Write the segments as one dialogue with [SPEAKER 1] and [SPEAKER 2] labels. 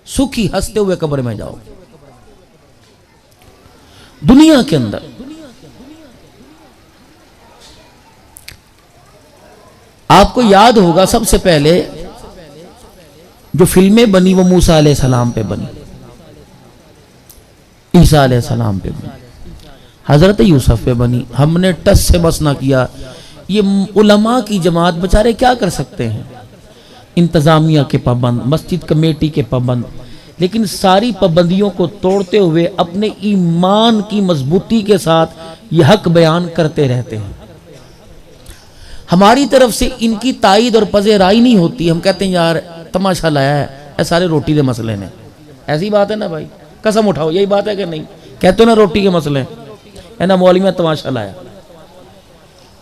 [SPEAKER 1] سکھی ہنستے ہوئے قبر میں جاؤ. دنیا کے اندر آپ کو یاد ہوگا سب سے پہلے جو فلمیں بنی وہ موسیٰ علیہ السلام پہ بنی، عیسیٰ علیہ السلام پہ بنی، حضرت یوسف پہ بنی. ہم نے ٹس سے بس نہ کیا. یہ علماء کی جماعت بچارے کیا کر سکتے ہیں؟ انتظامیہ کے پابند، مسجد کمیٹی کے پابند، لیکن ساری پابندیوں کو توڑتے ہوئے اپنے ایمان کی مضبوطی کے ساتھ یہ حق بیان کرتے رہتے ہیں. ہماری طرف سے ان کی تائید اور پذیرائی نہیں ہوتی. ہم کہتے ہیں یار تماشا لایا ہے، اے سارے روٹی دے مسئلے نے. ایسی بات ہے نا بھائی، قسم اٹھاؤ یہی بات ہے کہ نہیں؟ کہتے ہو نا روٹی کے مسئلے ہے نا، مولوی میں تماشا لایا.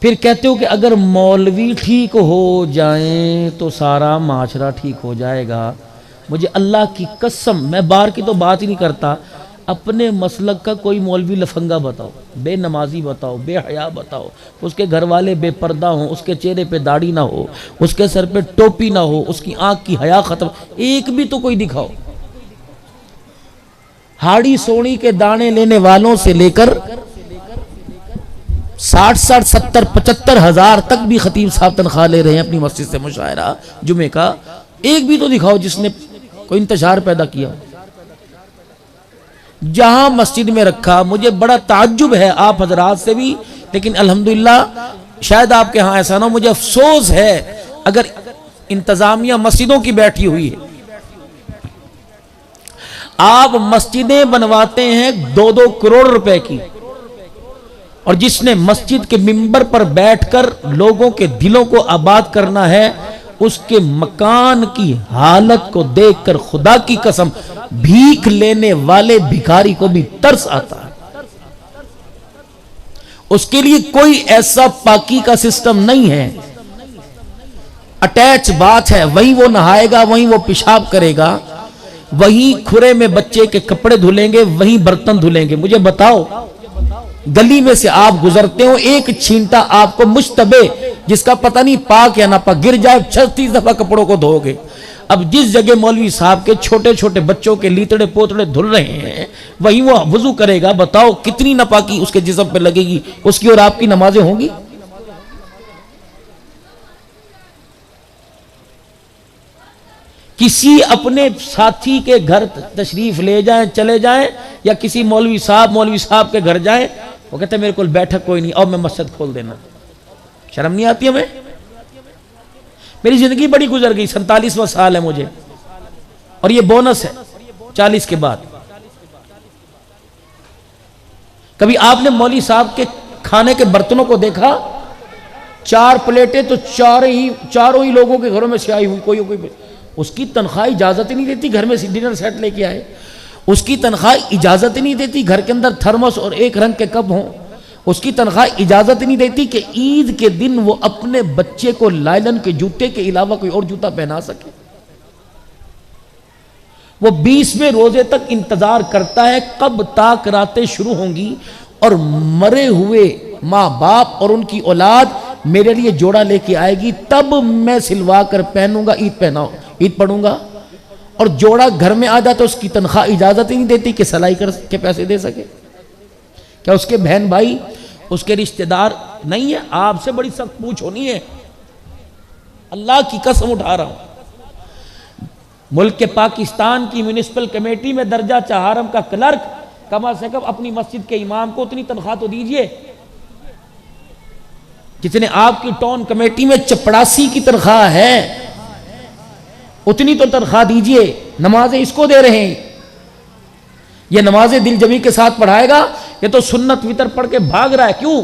[SPEAKER 1] پھر کہتے ہو کہ اگر مولوی ٹھیک ہو جائیں تو سارا معاشرہ ٹھیک ہو جائے گا. مجھے اللہ کی قسم، میں باہر کی تو بات ہی نہیں کرتا، اپنے مسلک کا کوئی مولوی لفنگا بتاؤ، بے نمازی بتاؤ، بے حیا بتاؤ، اس کے گھر والے بے پردہ ہوں، اس کے چہرے پہ داڑھی نہ ہو، اس کے سر پہ ٹوپی نہ ہو، اس کی آنکھ کی حیا ختم، ایک بھی تو کوئی دکھاؤ. ہاڑی سوڑی کے دانے لینے والوں سے لے کر 60 70 75 ہزار تک بھی خطیب صاحب تنخواہ لے رہے ہیں اپنی مسجد سے مشاعرہ جمعے کا. ایک بھی تو دکھاؤ جس نے کوئی انتشار پیدا کیا. جہاں مسجد میں رکھا، مجھے بڑا تعجب ہے آپ حضرات سے بھی، لیکن الحمدللہ شاید آپ کے ہاں ایسا نہ ہو. مجھے افسوس ہے اگر انتظامیہ مسجدوں کی بیٹھی ہوئی ہے. آپ مسجدیں بنواتے ہیں 2-2 کروڑ روپے کی، اور جس نے مسجد کے منبر پر بیٹھ کر لوگوں کے دلوں کو آباد کرنا ہے، اس کے مکان کی حالت کو دیکھ کر خدا کی قسم بھیک لینے والے بھکاری کو بھی ترس آتا ہے. اس کے لیے کوئی ایسا پاکی کا سسٹم نہیں ہے. اٹیچ بات ہے، وہیں وہ نہائے گا، وہیں وہ پیشاب کرے گا، وہیں کھرے میں بچے کے کپڑے دھلیں گے، وہیں برتن دھلیں گے. مجھے بتاؤ، گلی میں سے آپ گزرتے ہو، ایک چھینٹا آپ کو مشتبہ جس کا پتہ نہیں پاک یا نہ پاک گر جائے، 36 دفعہ کپڑوں کو دھو گے. اب جس جگہ مولوی صاحب کے چھوٹے چھوٹے بچوں کے لیتڑے پوتڑے دھل رہے ہیں، وہیں وہ وضو کرے گا. بتاؤ کتنی ناپاکی اس کے جسم پہ لگے گی، اس کی اور آپ کی نمازیں ہوں گی؟ کسی اپنے ساتھی کے گھر تشریف لے جائیں، چلے جائیں، یا کسی مولوی صاحب کے گھر جائیں، وہ کہتے ہیں میرے کو بیٹھک کوئی نہیں، اور میں مسجد کھول دینا. شرم نہیں آتی ہمیں؟ میری زندگی بڑی گزر گئی، 47واں سال ہے مجھے، اور یہ بونس ہے 40 کے بعد. کبھی آپ نے مولوی صاحب کے کھانے کے برتنوں کو دیکھا؟ 4 پلیٹیں تو چاروں ہی لوگوں کے گھروں میں سے آئی ہوئی، کوئی اس کی تنخواہ اجازت ہی نہیں دیتی گھر میں ڈنر سیٹ لے کے آئے. اس کی تنخواہ اجازت ہی نہیں دیتی گھر کے اندر تھرمس اور ایک رنگ کے کپ ہوں. اس کی تنخواہ اجازت ہی نہیں دیتی کہ عید کے دن وہ اپنے بچے کو لائلن کے جوتے کے علاوہ کوئی اور جوتا پہنا سکے. وہ 20ویں روزے تک انتظار کرتا ہے کب تاک راتیں شروع ہوں گی اور مرے ہوئے ماں باپ اور ان کی اولاد میرے لیے جوڑا لے کے آئے گی، تب میں سلوا کر پہنوں گا، عید پڑھوں گا. اور جوڑا گھر میں آ جاتا اس کی تنخواہ اجازت ہی نہیں دیتی کہ سلائی کر کے پیسے دے سکے. کیا اس کے بہن بھائی، اس کے رشتہ دار نہیں ہے؟ آپ سے بڑی سخت پوچھ ہونی ہے، اللہ کی قسم اٹھا رہا ہوں. ملک کے پاکستان کی میونسپل کمیٹی میں درجہ چہارم کا کلرک کم از کم اپنی مسجد کے امام کو اتنی تنخواہ تو دیجئے جتنے آپ کی ٹاؤن کمیٹی میں چپڑاسی کی تنخواہ ہے، اتنی تو تنخواہ دیجئے. نمازیں اس کو دے رہے ہیں، یہ نمازیں دل جمی کے ساتھ پڑھائے گا، یہ تو سنت وطر پڑھ کے بھاگ رہا ہے. کیوں؟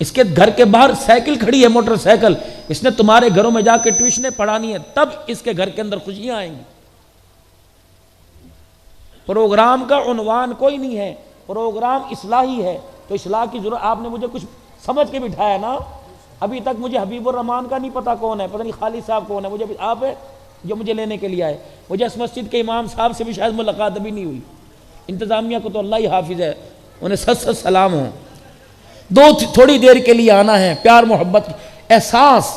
[SPEAKER 1] اس کے گھر کے باہر سائیکل کھڑی ہے، موٹر سائیکل، اس نے تمہارے گھروں میں جا کے ٹیوشنیں پڑھانی ہے، تب اس کے گھر کے اندر خوشیاں آئیں گی. پروگرام کا عنوان کوئی نہیں ہے، پروگرام اصلاحی ہے، تو اصلاح کی ضرورت. آپ نے مجھے کچھ سمجھ کے بٹھایا نا. ابھی تک مجھے حبیب الرحمان کا نہیں پتا کون ہے، پتہ نہیں خالد صاحب کون ہے، مجھے آپ ہے جو مجھے لینے کے لیے آئے. مجھے اس مسجد کے امام صاحب سے بھی شاید ملاقات ابھی نہیں ہوئی. انتظامیہ کو تو اللہ ہی حافظ ہے، انہیں سچ سلام ہوں. تھوڑی دیر کے لیے آنا ہے، پیار محبت احساس.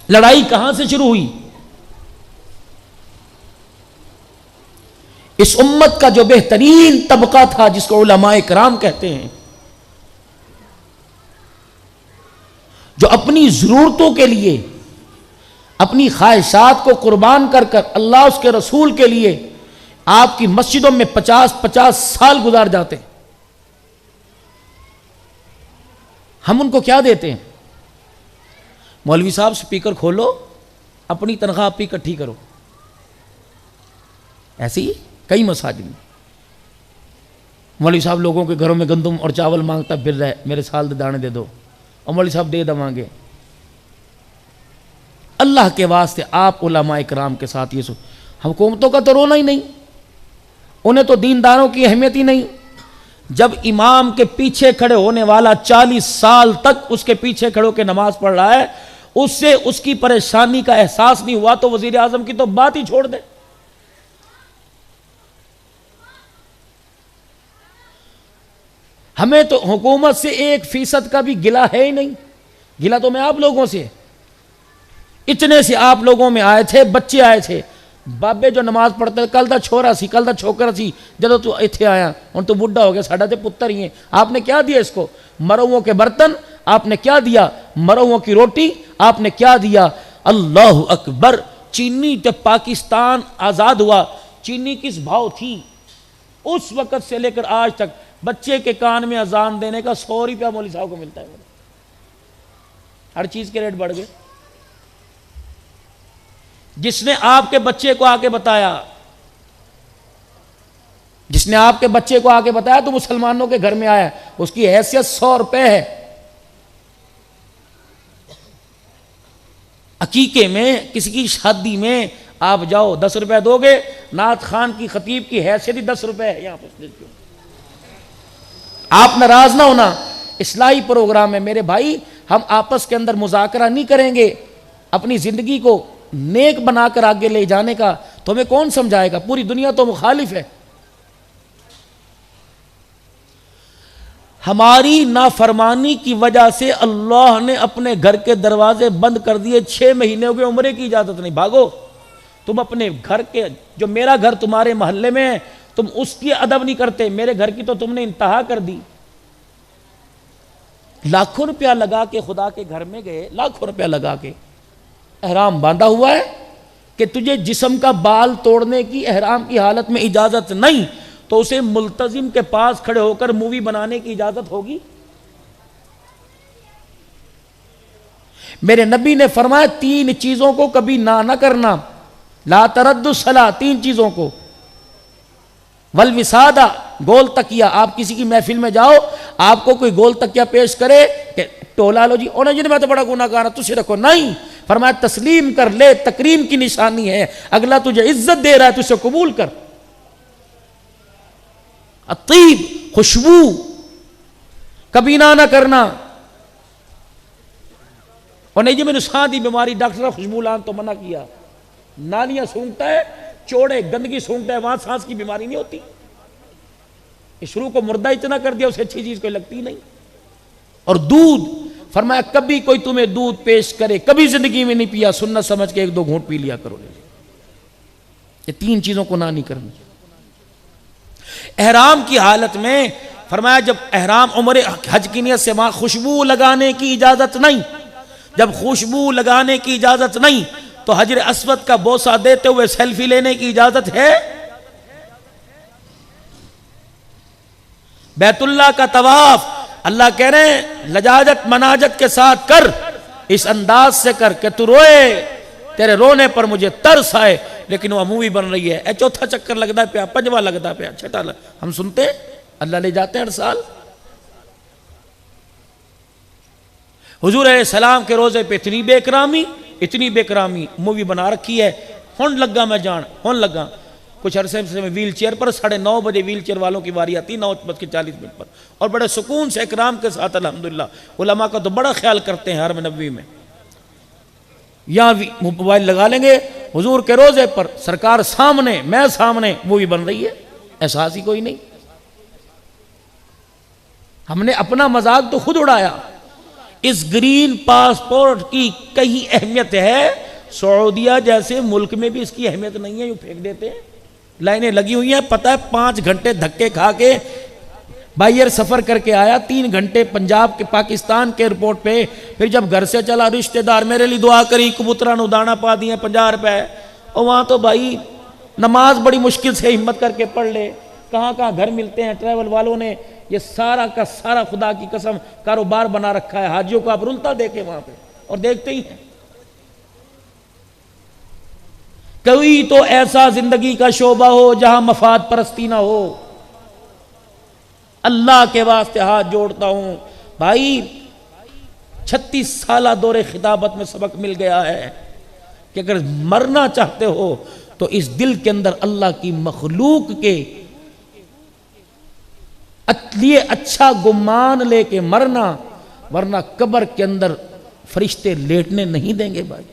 [SPEAKER 1] لڑائی کہاں سے شروع ہوئی؟ اس امت کا جو بہترین طبقہ تھا جس کو علماء کرام کہتے ہیں، جو اپنی ضرورتوں کے لیے اپنی خواہشات کو قربان کر کر اللہ اس کے رسول کے لیے آپ کی مسجدوں میں 50 سال گزار جاتے ہیں، ہم ان کو کیا دیتے ہیں؟ مولوی صاحب سپیکر کھولو، اپنی تنخواہ آپ اکٹھی کرو. ایسے ہی کئی مساجد میں مولوی صاحب لوگوں کے گھروں میں گندم اور چاول مانگتا پھر رہا ہے، میرے سال دے دانے دے دو، اور مولوی صاحب دے دمانگے. اللہ کے واسطے آپ علماء اکرام کے ساتھ یہ حکومتوں کا تو رونا ہی نہیں، انہیں تو دینداروں کی اہمیت ہی نہیں. جب امام کے پیچھے کھڑے ہونے والا 40 سال تک اس کے پیچھے کھڑے ہو کے نماز پڑھ رہا ہے، اس سے اس کی پریشانی کا احساس نہیں ہوا تو وزیر اعظم کی تو بات ہی چھوڑ دے. ہمیں تو حکومت سے 1% کا بھی گلہ ہے ہی نہیں. گلہ تو میں آپ لوگوں سے، اتنے سے آپ لوگوں میں آئے تھے، بچے آئے تھے، بابے جو نماز پڑھتے کل دا چھوڑا سی، کل دا چھوکر سی، جدو تو ایتھے آیا ہن تو بڈھا ہو گیا، ساڈا تے پتر ہی ہیں. آپ نے کیا دیا اس کو؟ مرووں کے برتن. آپ نے کیا دیا؟ مرووں کی روٹی. آپ نے کیا دیا؟ اللہ اکبر. چینی جب پاکستان آزاد ہوا، چینی کس بھاؤ تھی؟ اس وقت سے لے کر آج تک بچے کے کان میں اذان دینے کا 100 روپیہ مولوی صاحب کو ملتا ہے. ہر چیز کے ریٹ بڑھ گئے. جس نے آپ کے بچے کو آ کے بتایا، جس نے آپ کے بچے کو آ کے بتایا تو مسلمانوں کے گھر میں آیا، اس کی حیثیت 100 روپے ہے. عقیقے میں، کسی کی شادی میں آپ جاؤ 10 روپے دو گے، نعت خان کی خطیب کی حیثیت ہی 10 روپے ہے. یہاں پر آپ ناراض نہ ہونا، اصلاحی پروگرام ہے میرے بھائی. ہم آپس کے اندر مذاکرہ نہیں کریں گے اپنی زندگی کو نیک بنا کر آگے لے جانے کا، تو ہمیں کون سمجھائے گا؟ پوری دنیا تو مخالف ہے. ہماری نافرمانی کی وجہ سے اللہ نے اپنے گھر کے دروازے بند کر دیے. 6 مہینے ہو گئے، عمرے کی اجازت نہیں. بھاگو تم اپنے گھر کے، جو میرا گھر تمہارے محلے میں ہے تم اس کی ادب نہیں کرتے، میرے گھر کی تو تم نے انتہا کر دی. لاکھوں روپیہ لگا کے خدا کے گھر میں گئے، لاکھوں روپیہ لگا کے، احرام باندھا ہوا ہے کہ تجھے جسم کا بال توڑنے کی احرام کی حالت میں اجازت نہیں، تو اسے ملتزم کے پاس کھڑے ہو کر مووی بنانے کی اجازت ہوگی؟ میرے نبی نے فرمایا 3 چیزوں کو کبھی نہ کرنا، لا ترد الصلاۃ، 3 چیزوں کو، والوسادہ، گول تکیہ. آپ کسی کی محفل میں جاؤ، آپ کو کوئی گول تکیہ پیش کرے کہ ٹولا لو جی، انہیں جی میں تو بڑا گناہ گار ہوں تجھے رکھو، نہیں. فرمایا تسلیم کر لے، تکریم کی نشانی ہے، اگلا تجھے عزت دے رہا ہے تو اسے قبول کر. الطیب، خوشبو کبھی نہ کرنا. اور نہیں جی میں نے سانس دی بیماری، ڈاکٹر صاحب خوشبو لان تو منع کیا. نالیاں سونگتا ہے، چوڑے گندگی سونگتا ہے، وہاں سانس کی بیماری نہیں ہوتی. شروع کو مردہ اتنا کر دیا، اسے اچھی چیز کوئی لگتی نہیں. اور دودھ، فرمایا کبھی کوئی تمہیں دودھ پیش کرے، کبھی زندگی میں نہیں پیا، سنت سمجھ کے 1-2 گھونٹ پی لیا کرو. یہ 3 چیزوں کو نہ نہیں کرنی. احرام کی حالت میں فرمایا جب احرام عمرے حج کی نیت سے وہاں خوشبو لگانے کی اجازت نہیں. جب خوشبو لگانے کی اجازت نہیں تو حجر اسود کا بوسہ دیتے ہوئے سیلفی لینے کی اجازت ہے؟ بیت اللہ کا طواف اللہ کہہ رہے ہیں لجاجت مناجت کے ساتھ کر، اس انداز سے کر کہ تو روئے، تیرے رونے پر مجھے ترس آئے. لیکن وہ مووی بن رہی ہے، 4تھا چکر لگتا پیا، 5واں لگتا پیا، 6ٹا ہم سنتے ہیں، اللہ لے جاتے ہیں ہر سال. حضور علیہ السلام کے روزے پہ اتنی بے کرامی مووی بنا رکھی ہے. ہون لگا میں جان، ہون لگا کچھ عرصے سے میں ویل چیئر پر 9:30 بجے ویل چیئر والوں کی واری آتی 9:40 پر، اور بڑے سکون سے اکرام کے ساتھ الحمدللہ علماء کا تو بڑا خیال کرتے ہیں حرم نبوی میں. یہاں موبائل لگا لیں گے حضور کے روزے پر، سرکار سامنے، میں سامنے، مووی بن رہی ہے، احساس ہی کوئی نہیں. ہم نے اپنا مذاق تو خود اڑایا. اس گرین پاسپورٹ کی کہیں اہمیت ہے، سعودیہ جیسے ملک میں بھی اس کی اہمیت نہیں ہے، یوں پھینک دیتے ہیں. لائنیں لگی ہوئی ہیں، پتہ ہے 5 گھنٹے دھکے کھا کے بائیر سفر کر کے آیا، 3 گھنٹے پنجاب کے پاکستان کے ایئرپورٹ پہ، پھر جب گھر سے چلا رشتہ دار میرے لیے دعا کری، کبوترا نو دانا پا دیے 50 روپے، اور وہاں تو بھائی نماز بڑی مشکل سے ہمت کر کے پڑھ لے، کہاں کہاں گھر ملتے ہیں، ٹریول والوں نے یہ سارا کا سارا خدا کی قسم کاروبار بنا رکھا ہے، حاجیوں کو آپ رلتا دیکھیں وہاں پہ، اور دیکھتے ہی ہیں۔ کوئی تو ایسا زندگی کا شعبہ ہو جہاں مفاد پرستی نہ ہو، اللہ کے واسطے ہاتھ جوڑتا ہوں بھائی، 36 سالہ دور خطابت میں سبق مل گیا ہے کہ اگر مرنا چاہتے ہو تو اس دل کے اندر اللہ کی مخلوق کے لیے اچھا گمان لے کے مرنا، ورنہ قبر کے اندر فرشتے لیٹنے نہیں دیں گے بھائی۔